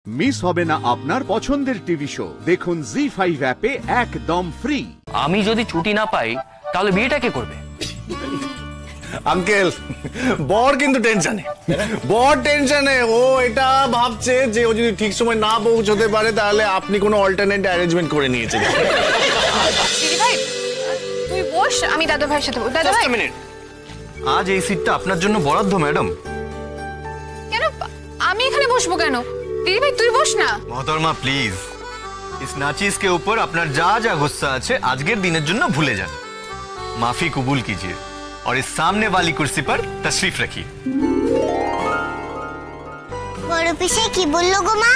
Miss হবে না আপনার পছন্দের টিভি শো। দেখুন জি5 অ্যাপে একদম ফ্রি। আমি যদি ছুটি না পাই তাহলে বিয়েটা কে করবে? আঙ্কেল, বর কিন্তু টেনশনে, বর টেনশনে। ও এটা ভাবছে যে ও যদি ঠিক সময় না পৌঁছতে পারে তাহলে আপনি কোনো অল্টারনেট অ্যারেঞ্জমেন্ট করে নিয়েছেন। দিদি ভাই তুই বস, আমি দাদা ভাইয়ের সাথে দাদা ভাই। মিনিট, আজ এই সিটটা আপনার জন্য বরাদ্দ ম্যাডাম। কেন আমি এখানে বসবো কেন? দিদি ভাই তুই বস না। मोहतरमा प्लीज इस नाचीज के ऊपर अपना जा जा गुस्सा আছে আজকের দিনের জন্য ভুলে যান। माफी कबूल कीजिए और इस सामने वाली कुर्सी पर तशरीफ रखिए। বড় পিসে কি বললো গো মা?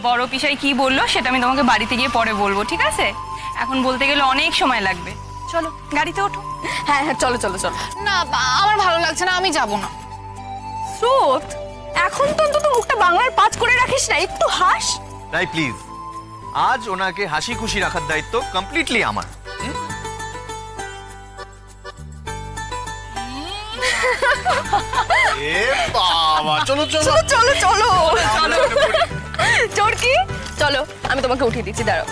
বড় পিসাই কি বললো সেটা আমি তোমাকে বাড়িতে গিয়ে পরে বলবো, ঠিক আছে? এখন বলতে গেলে অনেক সময় লাগবে। চলো গাড়িতে ওঠো। হ্যাঁ হ্যাঁ চলো চলো চলো। না আমার ভালো লাগছে না, আমি যাব না। স্রোত, এখন তো অন্তত মুখটা বাংলার পাঁচ করে রাখিস না, একটু হাস। তাই প্লিজ আজ ওনাকে হাসি খুশি রাখার দায়িত্ব কমপ্লিটলি আমার। এ বাবা, চলো চলো চলো চলো চলো চোরকি, চলো আমি তোমাকে উঠিয়ে দিচ্ছি, দাঁড়াও।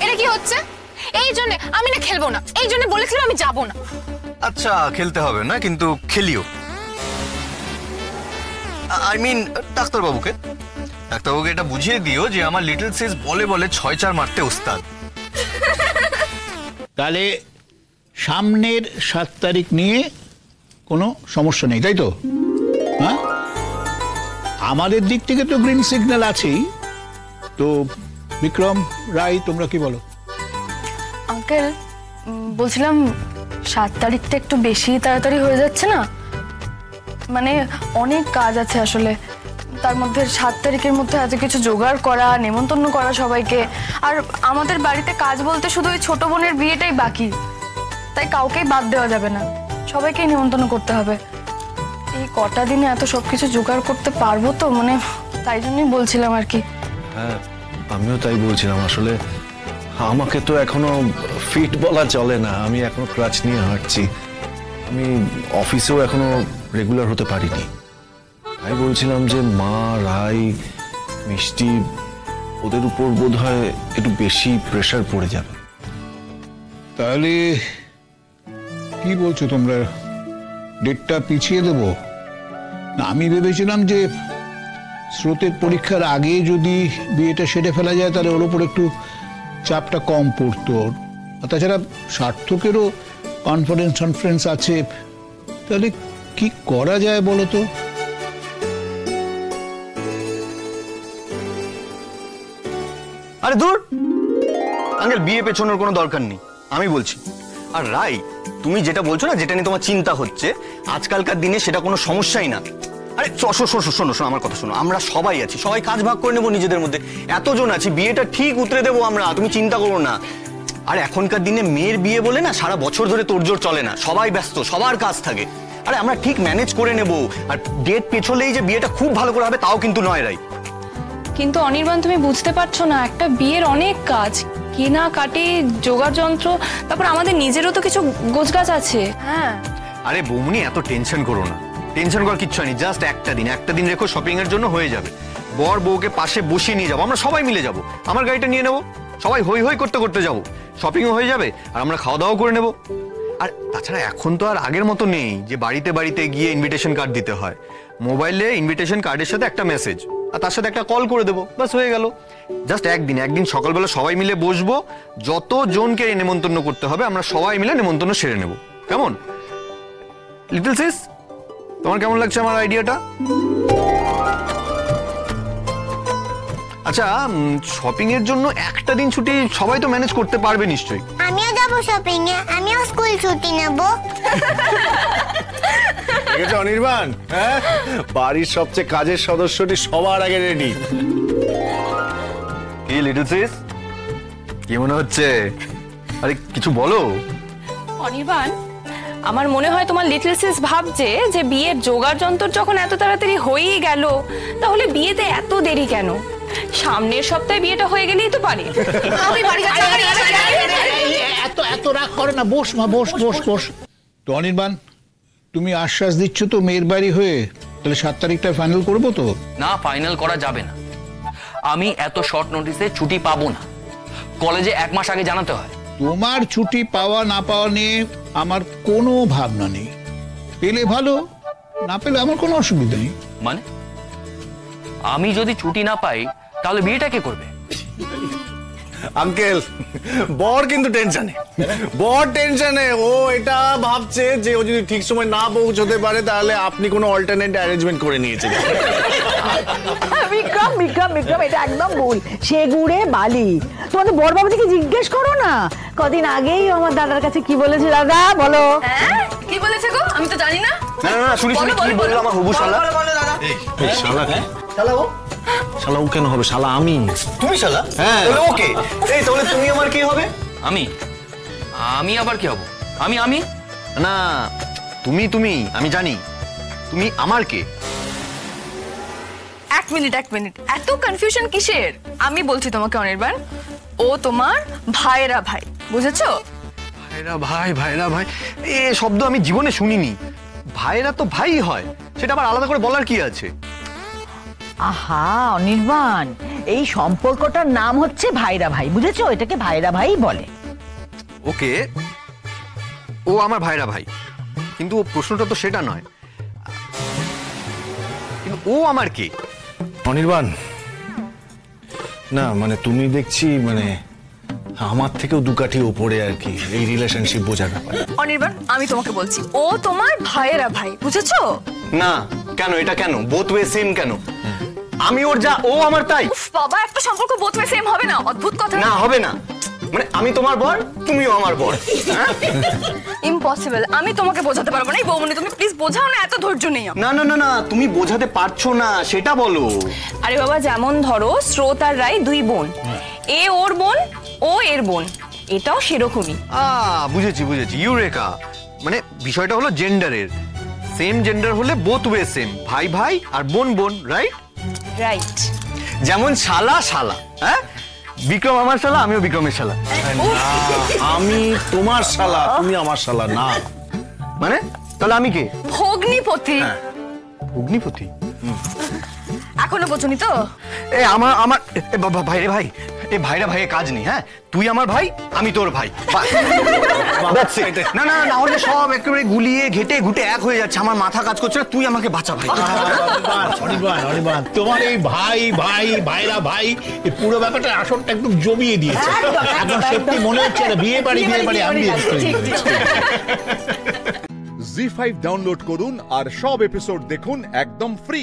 এটা কি হচ্ছে? এই জন্য আমি না খেলবো না, এই জন্য বলেছিলাম আমি যাব না। আচ্ছা খেলতে হবে না, কিন্তু খেলিও। আই মিন ডাক্তারবাবুকে এটা বুঝিয়ে দিও যে আমার লিটল সিস বলে বলে 6-4 মারতে ওস্তাদ। তাহলে সামনের 7 তারিখ নিয়ে কোনো সমস্যা নেই, তাই তো? হ্যাঁ, আমাদের দিক থেকে তো গ্রিন সিগন্যাল আছেই। তো বিক্রম রায়, তোমরা কি বলো? আঙ্কেল বলছিলাম 7 তারিখটা একটু বেশি তাড়াতাড়ি হয়ে যাচ্ছে না? মানে অনেক কাজ আছে আসলে, তার মধ্যে 7 তারিখের মধ্যে এত কিছু জোগাড় করা, নেমন্তন্ন করা সবাইকে। আর আমাদের বাড়িতে কাজ বলতে শুধু ওই ছোট বোনের বিয়েটাই বাকি, তাই কাউকেই বাদ দেওয়া যাবে না, সবাইকেই নেমন্তন্ন করতে হবে। এই কটা দিনে এত সবকিছু জোগাড় করতে পারবো তো? মানে তাই জন্যই বলছিলাম আর কি। হ্যাঁ, আমিও তাই বলছিলাম। আসলে আমাকে তো এখনো ফিট বলা চলে না, আমি এখনো ক্রাচ নিয়ে হাঁটছি। আমি অফিসেও এখনো রেগুলার হতে পারিনি। তাই বলছিলাম যে মা, রাই, মিষ্টি, ওদের উপর বোধহয় একটু বেশি প্রেশার পড়ে যাবে। তাহলে কি বলছো তোমরা, ডেটটা পিছিয়ে দেবো? না, আমি ভেবেছিলাম যে স্রোতের পরীক্ষার আগে যদি বিয়েটা সেরে ফেলা যায় তাহলে ওর উপর একটু চাপটা কম পড়তো। তাছাড়া সার্থকেরও কনফারেন্স আছে। তাহলে কি করা যায় বলো তো? আরে দূর আঙ্কেল, বিয়ে পেছনের কোনো দরকার নেই, আমি বলছি। আর রাই, তুমি যেটা বলছো না, যেটা নিয়ে তোমার চিন্তা হচ্ছে, আজকালকার দিনে সেটা কোনো সমস্যাই না। আরে শোনো আমার কথা শোনো, আমরা সবাই আছি, সবাই কাজ ভাগ করে নেবো নিজেদের মধ্যে, এতজন আছি, বিয়েটা ঠিক উতরে দেবো আমরা, তুমি চিন্তা করো না। আর এখনকার দিনে মেয়ের বিয়ে বলে না সারা বছর ধরে তোড়জোড় চলে না, সবাই ব্যস্ত, সবার কাজ থাকে। আরে আমরা ঠিক ম্যানেজ করে নেবো। আর ডেট পেছলেই যে বিয়েটা খুব ভালো করে হবে তাও কিন্তু নয় রাই। কিন্তু অনির্বাণ, তুমি বুঝতে পারছো না, একটা বিয়ের অনেক কাজ, কেনা কাটি, জোগাড় যন্ত্র, তারপর আমাদের নিজেরও তো কিছু গোছগাছ আছে। হ্যাঁ আরে বৌমনি, এত টেনশন করো না, টেনশন করার কিচ্ছু নেই। জাস্ট একটা দিন রেখো, শপিং এর জন্য হয়ে যাবে। বর বউকে পাশে বসিয়ে নিয়ে যাবো, আমরা সবাই মিলে যাবো, আমার গাড়িটা নিয়ে নেবো, সবাই হই হই করতে করতে যাবো, শপিংও হয়ে যাবে আর আমরা খাওয়া দাওয়া করে নেবো। আর তাছাড়া এখন তো আর আগের মতো নেই যে বাড়িতে বাড়িতে গিয়ে ইনভিটেশন কার্ড দিতে হয়। মোবাইলে ইনভিটেশন কার্ডের সাথে একটা মেসেজ আর তার সাথে একটা কল করে দেবো, বাস হয়ে গেল। জাস্ট একদিন সকালবেলা সবাই মিলে বসবো, যতজনকে নেমন্তন্ন করতে হবে আমরা সবাই মিলে নেমন্তন্ন সেরে নেব। কেমন লিটল সিস, তোমার কেমন লাগছে আমার আইডিয়াটা? আচ্ছা, শপিং এর জন্য একটা দিন ছুটি সবাই তো ম্যানেজ করতে পারবে নিশ্চয়ই। আমিও যাবো শপিং এ, আমিও স্কুল ছুটি নেব। ঠিক আছে অনির্বাণ, হ্যাঁ, বাড়ির সবচেয়ে কাজের সদস্যটি সবার আগে রেডি। কি লিটল সিস, কি মনে হচ্ছে? আরে কিছু বলো। অনির্বাণ, আমার মনে হয় তোমার লিটল সিস ভাবছে যে বিয়ের জোগাড় যন্ত্র যখন এত তাড়াতাড়ি হয়েই গেল, তাহলে বিয়েতে এত দেরি কেন? সামনের সপ্তাহে বিয়েটা হয়ে গেলেই তো পারি। আমি বাড়ি যাচ্ছি। এত রাগ করে না, বস মা, বস বস বস। তো অনির্বাণ, তুমি আশ্বাস দিচ্ছ তো মেয়ের বাড়ি হয়ে, তাহলে 7 তারিখটা ফাইনাল করবো তো? না, ফাইনাল করা যাবে না। আমি এত শর্ট নোটিসে ছুটি পাবো না, কলেজে 1 মাস আগে জানাতে হয়। তোমার ছুটি পাওয়া না পাওয়া নিয়ে আমার কোনো ভাবনা নেই, পেলে ভালো, না পেলে আমার কোনো অসুবিধা নেই। মানে আমি যদি ছুটি না পাই তাহলে বিয়েটা কে করবে? আঙ্কেল, বর কিন্তু টেনশনে, বর টেনশনে। ও এটা ভাবছে যে ও যদি ঠিক সময় না পৌঁছতে পারে তাহলে আপনি কোনো অল্টারনেট অ্যারেঞ্জমেন্ট করে নিয়েছেন। বিক্রম বিক্রম বিক্রম, এটা একদম ভুল। সে গুড়ে বালি। তোমাদের বড় বাবুকে জিজ্ঞেস করো না, কদিন আগেই আমার দাদার কাছে কি বলেছে। দাদা বলো। কি বলেছে গো? আমি তো জানি না। না না না, শুনি শুনি, কি বললো আমার হবু শালা? এই শালা কে? শালা ও? শালা ও কেন হবে? শালা আমি। তুমি শালা? হ্যাঁ। তাহলে ওকে। এই তাহলে তুমি আমার কি হবে? আমি আবার কি হব? আমি না, তুমি আমি জানি, তুমি আমার কে? এক মিনিট, এত কনফিউশন কিসের? আমি বলছি তোমাকে অনির্বাণ, ও তোমার ভাইরা ভাই, বুঝেছো? ভাইরা ভাই, এ শব্দ আমি জীবনে শুনিনি। ভাইরা তো ভাই হয়, সেটা আবার আলাদা করে বলার কি আছে? আহা অনির্বাণ, এই সম্পর্কটার নাম হচ্ছে ভাইরা ভাই, বুঝেছো? এটাকে ভাইরা ভাই বলে। ওকে, ও আমার ভাইরা ভাই, কিন্তু প্রশ্নটা তো সেটা নয়। কিন্তু ও আমার কে? অনির্বাণ, না মানে তুমি দেখছি মানে আমার থেকেও 2 কাঠি ওপরে আর কি এই রিলেশনশিপ বোঝার ব্যাপারে। অনির্বাণ, আমি তোমাকে বলছি, ও তোমার ভাইয়েরা ভাই, বুঝেছো? না কেন, এটা কেন? বোথ ওয়ে সেম কেন? আমি ওর যা, ও আমার তাই। উফ বাবা, একটা সম্পর্ক বোথ ওয়ে সেম হবে না? অদ্ভুত কথা। না হবে না, মানে আমি তোমার বর, তুমিও আমার বর। ইম্পসিবল, আমি তোমাকে বোঝাতে পারবো না। এই বৌমনি, তুমি প্লিজ বোঝাও না, এত ধৈর্য নেই আমার। না না না না, তুমি বোঝাতে পারছো না, সেটা বলো। আরে বাবা, যেমন ধরো স্রোত আর রায় 2 বোন, এ ওর বোন, ও এর বোন, এটাও সেরকমই। বুঝেছি ইউরেকা। মানে বিষয়টা হলো জেন্ডারের, সেম জেন্ডার হলে বোথ ওয়ে সেম, ভাই ভাই আর বোন বোন, রাইট? রাইট। যেমন শালা শালা, হ্যাঁ, বিক্রম আমার শালা, আমিও বিক্রমের শালা। আমি তোমার শালা, তুমি আমার শালা না। মানে তাহলে আমি কে? ভগ্নিপতি। অগ্নিপতি? এখনো বোঝনি তো? আমার ভাই রে ভাই, ভাইরা ভাইয়ের কাজ নেই। হ্যাঁ, তুই আমার ভাই, আমি তোর ভাই। না না না, হলে সব একেবারে গুলিয়ে ঘেটে ঘুটে এক হয়ে যাচ্ছে, আমার মাথা কাজ করছে না। তুই আমাকে বাঁচা ভাই। অনির্বাণ, তোমার এই ভাইরা ভাই, এই পুরো ব্যাপারটা আসলটা একদম জমিয়ে দিয়েছে। এখন সত্যি মনে হচ্ছে না বিয়ে বাড়ি অ্যাম্বিয়েন্স তৈরি হয়েছে। জি5 ডাউনলোড করুন আর সব এপিসোড দেখুন একদম ফ্রি।